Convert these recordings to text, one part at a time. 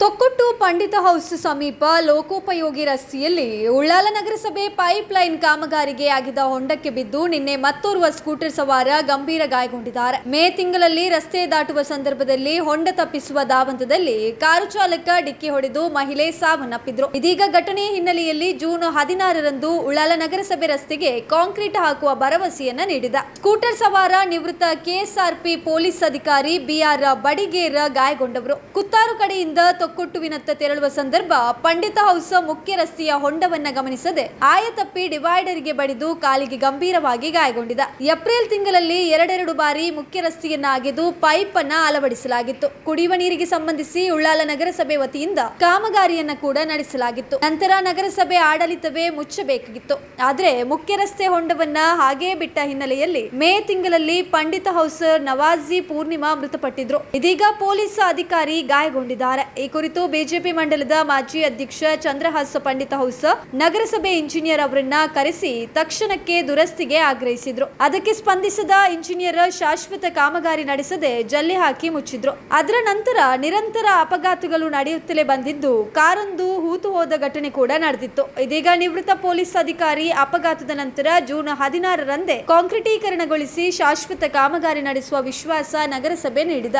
ತೊಕ್ಕೊಟ್ಟು ಪಂಡಿತ house ಸಮೀಪ ಲೋಕೋಪಯೋಗಿ ರಸ್ತೆಯಲ್ಲಿ ಉಳ್ಳಾಲ ನಗರಸಭೆ ಪೈಪ್ಲೈನ್ ಕಾಮಗಾರಿಗೆ ಆಗಿದ್ದ ಹೊಂಡಕ್ಕೆ ಬಿದ್ದು ನಿನ್ನೆ ಮತ್ತೋರ್ವ ಸ್ಕೂಟರ್ ಸವಾರ ಗಂಭೀರ ಗಾಯಗೊಂಡಿದ್ದಾರೆ. ಮೇ ತಿಂಗಳಲ್ಲಿ ರಸ್ತೆ ದಾಟುವ ಸಂದರ್ಭದಲ್ಲಿ ಹೊಂಡ ತಪ್ಪಿಸುವ ಧಾವಂತದಲ್ಲಿ ಕಾರು ಚಾಲಕ ಡಿಕ್ಕಿ ಹೊಡೆದು ಮಹಿಳೆ ಸಾವನ್ನಪ್ಪಿದ್ರು. ಇದೀಗ ಘಟನೆಯ ಹಿನ್ನೆಲೆಯಲ್ಲಿ ಜೂನ್ 16ರಂದು ಉಳ್ಳಾಲ ನಗರಸಭೆ ರಸ್ತೆಗೆ ಕಾಂಕ್ರೀಟ್ ಹಾಕುವ ಭರವಸೆಯನ್ನ ನೀಡಿದ ಸ್ಕೂಟರ್ ಸವಾರ ನಿವೃತ್ತ ಕೆಎಸ್ಆರ್ಪಿ ಪೊಲೀಸ್ ಅಧಿಕಾರಿ ಬಿಆರ್ ಬಡಿಗೇರ ಗಾಯಗೊಂಡವರು. ಕುತ್ತಾರು ಕಡೆಯಿಂದ ತೊಕ್ಕೊಟ್ಟುವಿನತ್ತ ತೆರಳುವ ಸಂದರ್ಭ ಪಂಡಿತ ಹೌಸ್ ಮುಖ್ಯ ರಸ್ತೆಯ ಹೊಂಡವನ್ನ ಗಮನಿಸದೆ ಆಯತಪ್ಪಿ ಡಿವೈಡರ್ಗೆ ಬಡಿದು ಕಾಲಿಗೆ ಗಂಭೀರವಾಗಿ ಗಾಯಗೊಂಡಿದ್ದ. ಏಪ್ರಿಲ್ ತಿಂಗಳಲ್ಲಿ ಎರಡೆರಡು ಬಾರಿ ಮುಖ್ಯ ರಸ್ತೆಯನ್ನ ಅಗೆದು ಪೈಪ್ ಅನ್ನ ಅಳವಡಿಸಲಾಗಿತ್ತು. ಕುಡಿಯುವ ನೀರಿಗೆ ಸಂಬಂಧಿಸಿ ಉಳ್ಳಾಲ ನಗರಸಭೆ ವತಿಯಿಂದ ಕಾಮಗಾರಿಯನ್ನ ಕೂಡ ನಡೆಸಲಾಗಿತ್ತು. ನಂತರ ನಗರಸಭೆ ಆಡಳಿತವೇ ಮುಚ್ಚಬೇಕಾಗಿತ್ತು. ಆದ್ರೆ ಮುಖ್ಯ ರಸ್ತೆ ಹೊಂಡವನ್ನ ಹಾಗೇ ಬಿಟ್ಟ ಹಿನ್ನೆಲೆಯಲ್ಲಿ ಮೇ ತಿಂಗಳಲ್ಲಿ ಪಂಡಿತ ಹೌಸ್ ನವಾಜಿ ಪೂರ್ಣಿಮಾ ಮೃತಪಟ್ಟಿದ್ರು. ಇದೀಗ ಪೊಲೀಸ್ ಅಧಿಕಾರಿ ಗಾಯಗೊಂಡಿದ್ದಾರೆ. ಈ ಕುರಿತು ಬಿಜೆಪಿ ಮಂಡಲದ ಮಾಜಿ ಅಧ್ಯಕ್ಷ ಚಂದ್ರಹಾಸ ಪಂಡಿತ ಹೌಸ್ ನಗರಸಭೆ ಇಂಜಿನಿಯರ್ ಅವರನ್ನ ಕರೆಸಿ ತಕ್ಷಣಕ್ಕೆ ದುರಸ್ತಿಗೆ ಆಗ್ರಹಿಸಿದ್ರು. ಅದಕ್ಕೆ ಸ್ಪಂದಿಸಿದ ಇಂಜಿನಿಯರ್ ಶಾಶ್ವತ ಕಾಮಗಾರಿ ನಡೆಸದೆ ಜಲ್ಲಿ ಹಾಕಿ ಮುಚ್ಚಿದ್ರು. ಅದರ ನಂತರ ನಿರಂತರ ಅಪಘಾತಗಳು ನಡೆಯುತ್ತಲೇ ಬಂದಿದ್ದು ಕಾರೊಂದು ಹೂತು ಹೋದ ಘಟನೆ ಕೂಡ ನಡೆದಿತ್ತು. ಇದೀಗ ನಿವೃತ್ತ ಪೊಲೀಸ್ ಅಧಿಕಾರಿ ಅಪಘಾತದ ನಂತರ ಜೂನ್ 16ರಂದೇ ಕಾಂಕ್ರೀಟೀಕರಣಗೊಳಿಸಿ ಶಾಶ್ವತ ಕಾಮಗಾರಿ ನಡೆಸುವ ವಿಶ್ವಾಸ ನಗರಸಭೆ ನೀಡಿದ.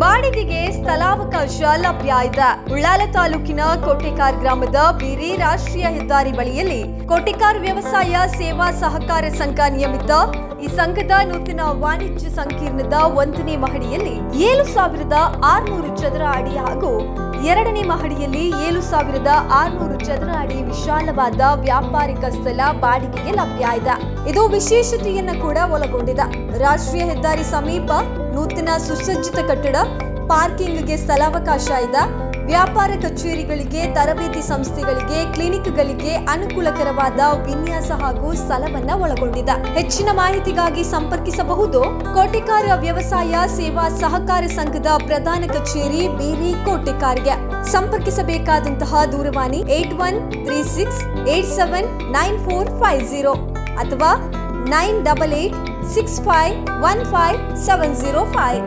ಬಾಡಿಗೆಗೆ ಸ್ಥಳಾವಕಾಶ ಲಭ್ಯ ಇದೆ. ಉಳ್ಳಾಲ ತಾಲೂಕಿನ ಕೋಟೆಕಾರ್ ಗ್ರಾಮದ ಬೀರಿ ರಾಷ್ಟ್ರೀಯ ಹೆದ್ದಾರಿ ಬಳಿಯಲ್ಲಿ ಕೋಟೆಕಾರ್ ವ್ಯವಸಾಯ ಸೇವಾ ಸಹಕಾರ ಸಂಘ ನಿಯಮಿತ ಈ ಸಂಘದ ನೂತನ ವಾಣಿಜ್ಯ ಸಂಕೀರ್ಣದ 1ನೇ ಮಹಡಿಯಲ್ಲಿ 7,600 ಚದರ ಅಡಿ ಹಾಗೂ 2ನೇ ಮಹಡಿಯಲ್ಲಿ 7,600 ಚದರ ಅಡಿ ವಿಶಾಲವಾದ ವ್ಯಾಪಾರಿಕ ಸ್ಥಳ ಬಾಡಿಗೆಗೆ ಲಭ್ಯ ಇದೆ. ಇದು ವಿಶೇಷತೆಯನ್ನ ಕೂಡ ಒಳಗೊಂಡಿದೆ. ರಾಷ್ಟ್ರೀಯ ಹೆದ್ದಾರಿ ಸಮೀಪ ನೂತನ ಸುಸಜ್ಜಿತ ಕಟ್ಟಡ, ಪಾರ್ಕಿಂಗ್ಗೆ ಸ್ಥಳಾವಕಾಶ ಇದೆ. ವ್ಯಾಪಾರ ಕಚೇರಿಗಳಿಗೆ, ತರಬೇತಿ ಸಂಸ್ಥೆಗಳಿಗೆ, ಕ್ಲಿನಿಕ್ಗಳಿಗೆ ಅನುಕೂಲಕರವಾದ ವಿನ್ಯಾಸ ಹಾಗೂ ಸ್ಥಳವನ್ನ ಒಳಗೊಂಡಿದೆ. ಹೆಚ್ಚಿನ ಮಾಹಿತಿಗಾಗಿ ಸಂಪರ್ಕಿಸಬಹುದು. ಕೋಟೆಕಾರ್ ವ್ಯವಸಾಯ ಸೇವಾ ಸಹಕಾರ ಸಂಘದ ಪ್ರಧಾನ ಕಚೇರಿ ಬೀರಿ ಕೋಟೆಕಾರ್ಗೆ ಸಂಪರ್ಕಿಸಬೇಕಾದಂತಹ ದೂರವಾಣಿ 8136879450 ಅಥವಾ 9886515705.